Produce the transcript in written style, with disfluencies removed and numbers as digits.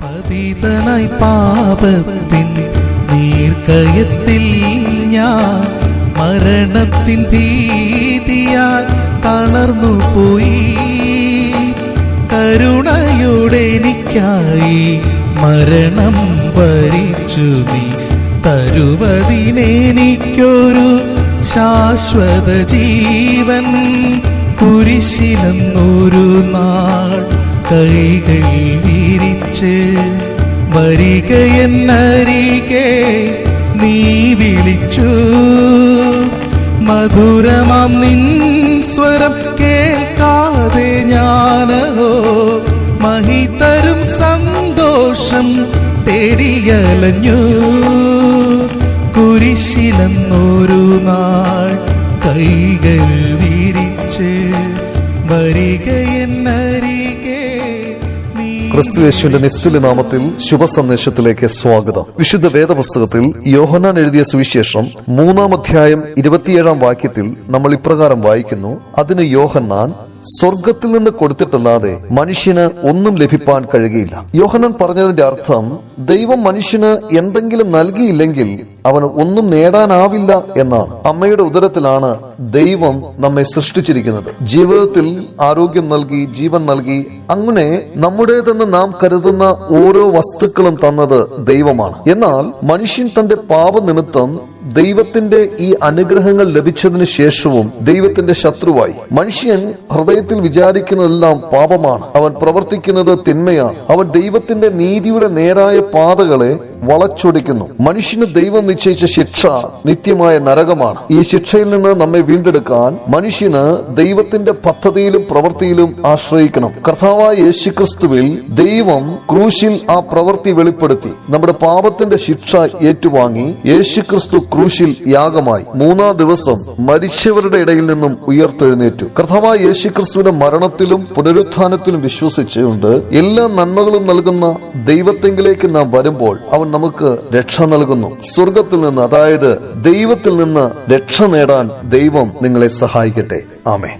പതിതനായി പാപത്തിൻ നീർക്കയത്തിൽ ഞാൻ മരണത്തിൻ ഭീതിയാൽ തളർന്നു പോയി. കരുണയോടെ എനിക്കായി മരണം വരിച്ചു നീ തരുവതിനെനിക്കൊരു ശാശ്വത ജീവൻ. കുരിശിലെന്നൊരു നാൾ കൈകൾ വിരിച്ച് വരികയെന്നരികെ നീ വിളിച്ചു. മധുരമാം നിൻ സ്വരം കേൾക്കാതെ ഞാനോ മഹിതരും സന്തോഷം തേടിയലഞ്ഞു. കുരിശിലെന്നൊരു നാൾ കൈകൾ വിരിച്ച് വരികയെന്നരികെ. ക്രിസ്തുയേശുവിന്റെ നിസ്തുല്യ നാമത്തിൽ ശുഭസന്ദേശത്തിലേക്ക് സ്വാഗതം. വിശുദ്ധ വേദപുസ്തകത്തിൽ യോഹന്നാൻ എഴുതിയ സുവിശേഷം 3-ാം അധ്യായം 27-ാം വാക്യത്തിൽ നമ്മൾ ഇപ്രകാരം വായിക്കുന്നു: അതിന് യോഹന്നാൻ, സ്വർഗത്തിൽ നിന്ന് കൊടുത്തിട്ടല്ലാതെ മനുഷ്യന് ഒന്നും ലഭിപ്പാൻ കഴിയുകയില്ല. യോഹന്നാൻ പറഞ്ഞതിന്റെ അർത്ഥം, ദൈവം മനുഷ്യന് എന്തെങ്കിലും നൽകിയില്ലെങ്കിൽ അവന് ഒന്നും നേടാനാവില്ല എന്നാണ്. അമ്മയുടെ ഉദരത്തിലാണ് ദൈവം നമ്മെ സൃഷ്ടിച്ചിരിക്കുന്നത്. ജീവിതത്തിൽ ആരോഗ്യം നൽകി, ജീവൻ നൽകി, അങ്ങനെ നമ്മുടേതെന്ന് നാം കരുതുന്ന ഓരോ വസ്തുക്കളും തന്നത് ദൈവമാണ്. എന്നാൽ മനുഷ്യൻ തന്റെ പാപനിമിത്തം ദൈവത്തിന്റെ ഈ അനുഗ്രഹങ്ങൾ ലഭിച്ചതിന് ശേഷവും ദൈവത്തിന്റെ ശത്രുവായി. മനുഷ്യൻ ഹൃദയത്തിൽ വിചാരിക്കുന്നതെല്ലാം പാപമാണ്. അവൻ പ്രവർത്തിക്കുന്നത് തിന്മയാണ്. അവൻ ദൈവത്തിന്റെ നീതിയുടെ നേരായ പാതകളെ വളച്ചൊടിക്കുന്നു. മനുഷ്യന് ദൈവം നിശ്ചയിച്ച ശിക്ഷ നിത്യമായ നരകമാണ്. ഈ ശിക്ഷയിൽ നിന്ന് നമ്മെ വീണ്ടെടുക്കാൻ മനുഷ്യന് ദൈവത്തിന്റെ പദ്ധതിയിലും പ്രവൃത്തിയിലും ആശ്രയിക്കണം. കർത്താവായ യേശുക്രിസ്തുവിൽ ദൈവം ക്രൂശിൽ ആ പ്രവൃത്തി വെളിപ്പെടുത്തി. നമ്മുടെ പാപത്തിന്റെ ശിക്ഷ ഏറ്റുവാങ്ങി യേശുക്രിസ്തു ക്രൂശിൽ യാഗമായി 3-ാം ദിവസം മരിച്ചവരുടെ ഇടയിൽ നിന്നും ഉയർത്തെഴുന്നേറ്റു. കർത്താവായ യേശുക്രിസ്തുവിന്റെ മരണത്തിലും പുനരുത്ഥാനത്തിലും വിശ്വസിച്ചുകൊണ്ട് എല്ലാ നന്മകളും നൽകുന്ന ദൈവത്തെങ്കിലേക്ക് നാം വരുമ്പോൾ അവൻ നമുക്ക് രക്ഷ നൽകുന്നു. സ്വർഗത്തിൽ നിന്ന്, അതായത് ദൈവത്തിൽ നിന്ന് രക്ഷ നേടാൻ ദൈവം നിങ്ങളെ സഹായിക്കട്ടെ. ആമേൻ.